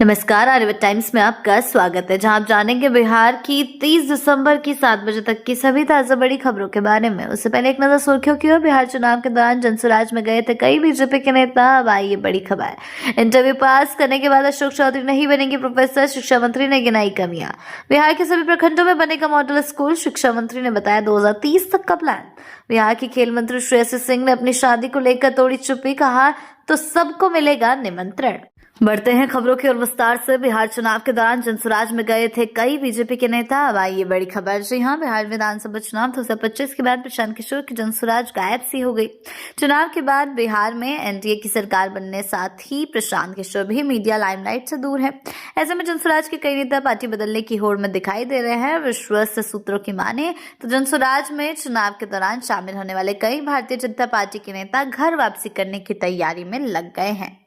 नमस्कार, आर्यभट्ट टाइम्स में आपका स्वागत है, जहां आप जानेंगे बिहार की 30 दिसंबर की 7 बजे तक की सभी ताजा बड़ी खबरों के बारे में। उससे पहले एक नजर सुर्खियों की ओर। बिहार चुनाव के दौरान जनसुराज में गए थे कई बीजेपी के नेता। अब आई ये बड़ी खबर। इंटरव्यू पास करने के बाद अशोक चौधरी नहीं बनेंगे प्रोफेसर, शिक्षा मंत्री ने गिनाई कमियां। बिहार के सभी प्रखंडों में बनेगा मॉडल स्कूल, शिक्षा मंत्री ने बताया 2030 तक का प्लान। बिहार की खेल मंत्री श्रेयसी सिंह ने अपनी शादी को लेकर तोड़ी चुप्पी, कहा तो सबको मिलेगा निमंत्रण। बढ़ते हैं खबरों की ओर विस्तार से। बिहार चुनाव के दौरान जनसुराज में गए थे कई बीजेपी के नेता। अब आई ये बड़ी खबर। जी हां, बिहार विधानसभा चुनाव 2025 के बाद प्रशांत किशोर की जनसुराज गायब सी हो गई। चुनाव के बाद बिहार में एनडीए की सरकार बनने साथ ही प्रशांत किशोर भी मीडिया लाइमलाइट से दूर है। ऐसे में जनसुराज के कई नेता पार्टी बदलने की होड़ में दिखाई दे रहे हैं। विश्वस्त सूत्रों की माने तो जनसुराज में चुनाव के दौरान शामिल होने वाले कई भारतीय जनता पार्टी के नेता घर वापसी करने की तैयारी में लग गए हैं।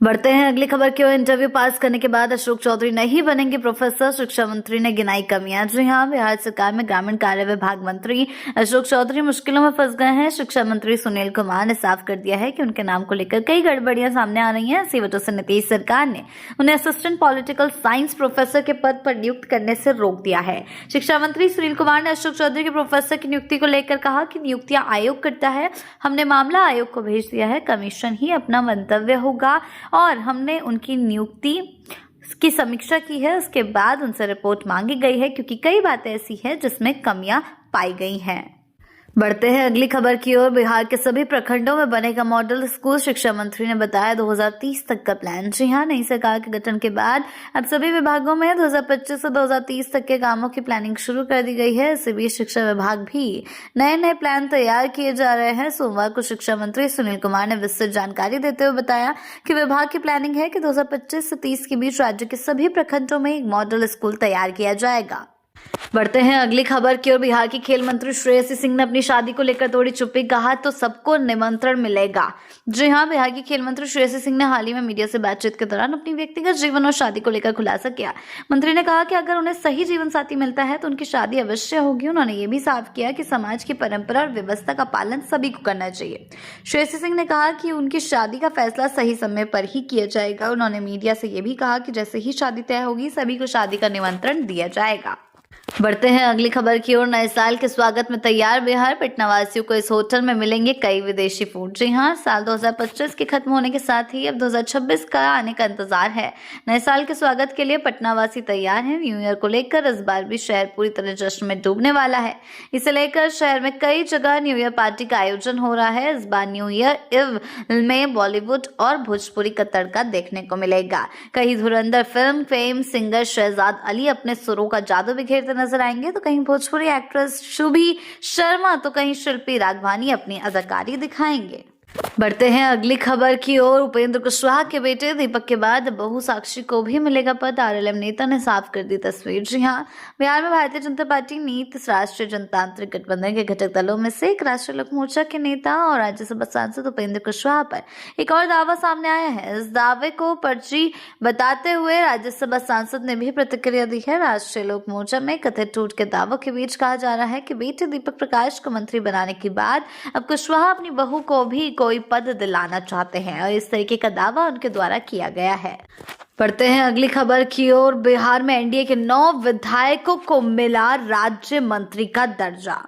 बढ़ते हैं अगली खबर की ओर। इंटरव्यू पास करने के बाद अशोक चौधरी नहीं बनेंगे प्रोफेसर, शिक्षा मंत्री ने गिनाई कमियां। जी हां, बिहार सरकार में ग्रामीण कार्य विभाग मंत्री अशोक चौधरी मुश्किलों में फंस गए हैं। शिक्षा मंत्री सुनील कुमार ने साफ कर दिया है कि उनके नाम को लेकर कई गड़बड़ियां सामने आ रही हैं। इसी वजह से नीतीश सरकार ने उन्हें असिस्टेंट पॉलिटिकल साइंस प्रोफेसर के पद पर नियुक्त करने से रोक दिया है। शिक्षा मंत्री सुनील कुमार ने अशोक चौधरी के प्रोफेसर की नियुक्ति को लेकर कहा कि नियुक्तियां आयोग करता है, हमने मामला आयोग को भेज दिया है, कमीशन ही अपना मंतव्य होगा और हमने उनकी नियुक्ति की समीक्षा की है। उसके बाद उनसे रिपोर्ट मांगी गई है, क्योंकि कई बातें ऐसी हैं जिसमें कमियां पाई गई हैं। बढ़ते हैं अगली खबर की ओर। बिहार के सभी प्रखंडों में बनेगा मॉडल स्कूल, शिक्षा मंत्री ने बताया 2030 तक का प्लान। जी हां, नई सरकार के गठन के बाद अब सभी विभागों में 2025 से 2030 तक के कामों की प्लानिंग शुरू कर दी गई है। इसी बीच शिक्षा विभाग भी नए प्लान तैयार किए जा रहे हैं। सोमवार को शिक्षा मंत्री सुनील कुमार ने विस्तृत जानकारी देते हुए बताया कि विभाग की प्लानिंग है कि 2025 से 30 के बीच राज्य के सभी प्रखंडों में एक मॉडल स्कूल तैयार किया जाएगा। बढ़ते हैं अगली खबर की ओर। बिहार की खेल मंत्री श्रेयसी सिंह ने अपनी शादी को लेकर तोड़ी चुप्पी, कहा तो सबको निमंत्रण मिलेगा। जी हां, बिहार की खेल मंत्री श्रेयसी सिंह ने हाल ही में मीडिया से बातचीत के दौरान अपनी व्यक्तिगत जीवन और शादी को लेकर खुलासा किया। मंत्री ने कहा कि अगर उन्हें सही जीवन साथी मिलता है तो उनकी शादी अवश्य होगी। उन्होंने ये भी साफ किया कि समाज की परंपरा और व्यवस्था का पालन सभी को करना चाहिए। श्रेयसी सिंह ने कहा कि उनकी शादी का फैसला सही समय पर ही किया जाएगा। उन्होंने मीडिया से ये भी कहा कि जैसे ही शादी तय होगी सभी को शादी का निमंत्रण दिया जाएगा। बढ़ते हैं अगली खबर की ओर। नए साल के स्वागत में तैयार बिहार, पटना वासियों को इस होटल में मिलेंगे कई विदेशी फूड। जी हां, साल 2025 के खत्म होने के साथ ही अब 2026 का आने का इंतजार है। नए साल के स्वागत के लिए पटना वासी तैयार हैं। न्यू ईयर को लेकर इस बार भी शहर पूरी तरह जश्न में डूबने वाला है। इसे लेकर शहर में कई जगह न्यू ईयर पार्टी का आयोजन हो रहा है। इस बार न्यू ईयर इव में बॉलीवुड और भोजपुरी का तड़का देखने को मिलेगा। कहीं Dhurandhar film fame singer Shahzad Ali अपने सुरों का जादू बिखेरते नजर आएंगे, तो कहीं भोजपुरी एक्ट्रेस शुभी शर्मा, तो कहीं शिल्पी राघवानी अपनी अदाकारी दिखाएंगे। बढ़ते हैं अगली खबर की ओर। उपेंद्र कुशवाहा के बेटे दीपक के बाद बहू साक्षी को भी मिलेगा पद, आरएलएम नेता ने साफ कर दी तस्वीर। जी हां, बिहार में भारतीय जनता पार्टी नीत राष्ट्रीय जनतांत्रिक गठबंधन के घटक दलों में से एक राष्ट्रीय लोक मोर्चा के नेता और राज्यसभा सांसद उपेंद्र कुशवाहा पर एक और दावा सामने आया है। इस दावे को फर्जी बताते हुए राज्यसभा सांसद ने भी प्रतिक्रिया दी है। राष्ट्रीय लोक मोर्चा में कथित झूठ के दावों के बीच कहा जा रहा है कि बेटे दीपक प्रकाश को मंत्री बनाने के बाद अब कुशवाहा अपनी बहू को भी कोई पद दिलाना चाहते हैं और इस तरीके का दावा उनके द्वारा किया गया है। पढ़ते हैं अगली खबर की ओर। बिहार में एनडीए के 9 विधायकों को मिला राज्य मंत्री का दर्जा।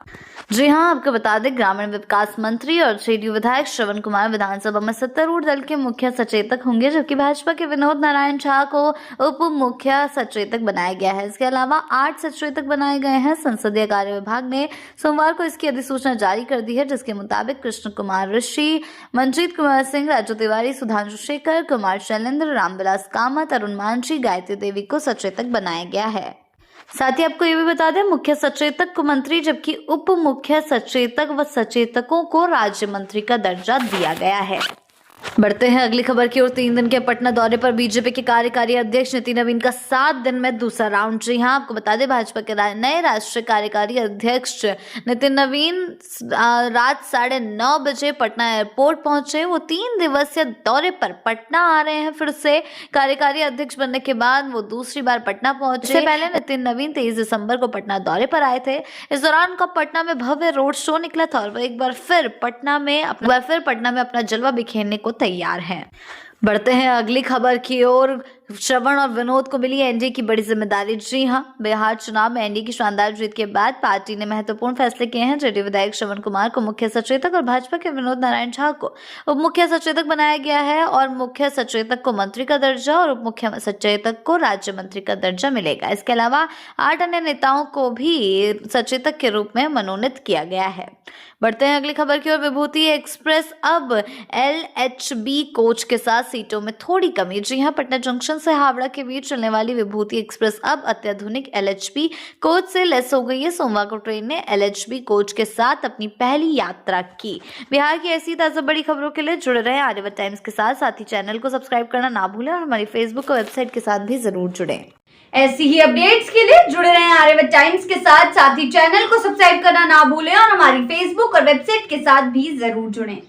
जी हां, आपको बता दें, ग्रामीण विकास मंत्री और जेडीयू विधायक श्रवण कुमार विधानसभा में सत्तारूढ़ दल के मुख्य सचेतक होंगे, जबकि भाजपा के विनोद नारायण झा को उप मुख्य सचेतक बनाया गया है। इसके अलावा 8 सचेतक बनाए गए हैं। संसदीय कार्य विभाग ने सोमवार को इसकी अधिसूचना जारी कर दी है, जिसके मुताबिक कृष्ण कुमार ऋषि, मंजीत कुमार सिंह, राजू तिवारी, सुधांशु शेखर, कुमार शैलेंद्र, रामविलास कामत, अरुण मांझी, गायत्री देवी को सचेतक बनाया गया है। साथ ही आपको ये भी बता दें, मुख्य सचेतक को मंत्री, जबकि उप मुख्य सचेतक व सचेतकों को राज्य मंत्री का दर्जा दिया गया है। बढ़ते हैं अगली खबर की ओर। 3 दिन के पटना दौरे पर बीजेपी के कार्यकारी अध्यक्ष नितिन नवीन का 7 दिन में दूसरा राउंड। जी हां, आपको बता दें, भाजपा के नए राष्ट्रीय कार्यकारी अध्यक्ष नितिन नवीन रात 9:30 बजे पटना एयरपोर्ट पहुंचे। वो 3 दिवसीय दौरे पर पटना आ रहे हैं। फिर से कार्यकारी अध्यक्ष बनने के बाद वो दूसरी बार पटना पहुंचे। इससे पहले नितिन नवीन 23 दिसंबर को पटना दौरे पर आए थे। इस दौरान उनका पटना में भव्य रोड शो निकला था और वो एक बार फिर पटना में अपना जलवा बिखेरने को तैयार हैं। बढ़ते हैं अगली खबर की ओर। श्रवण और विनोद को मिली एनडीए की बड़ी जिम्मेदारी। जी हां, बिहार चुनाव में एनडीए की शानदार जीत के बाद पार्टी ने महत्वपूर्ण फैसले किए हैं। जेडीयू विधायक श्रवण कुमार को मुख्य सचेतक और भाजपा के विनोद नारायण झा को उप मुख्य सचेतक बनाया गया है और मुख्य सचेतक को मंत्री का दर्जा और उप मुख्य सचेतक को राज्य मंत्री का दर्जा मिलेगा। इसके अलावा 8 अन्य नेताओं को भी सचेतक के रूप में मनोनीत किया गया है। बढ़ते हैं अगली खबर की ओर। विभूति एक्सप्रेस अब एलएचबी कोच के साथ सीटों में थोड़ी कमी। जी हां, पटना जंक्शन से हावड़ा के बीच चलने वाली विभूति एक्सप्रेस अब अत्याधुनिक एलएचबी कोच से लैस हो गई है। सोमवार को ट्रेन ने एलएचबी कोच के साथ अपनी पहली यात्रा की। बिहार की ऐसी ताजा बड़ी खबरों के लिए जुड़े रहें आर्यवत टाइम्स के साथ ही चैनल को सब्सक्राइब करना ना भूलें और हमारी फेसबुक और वेबसाइट के साथ भी जरूर जुड़ें। ऐसी ही अपडेट्स के लिए जुड़े रहें आर्यवत टाइम्स के साथ ही चैनल को सब्सक्राइब करना ना भूलें और हमारी फेसबुक और वेबसाइट के साथ भी जरूर जुड़ें।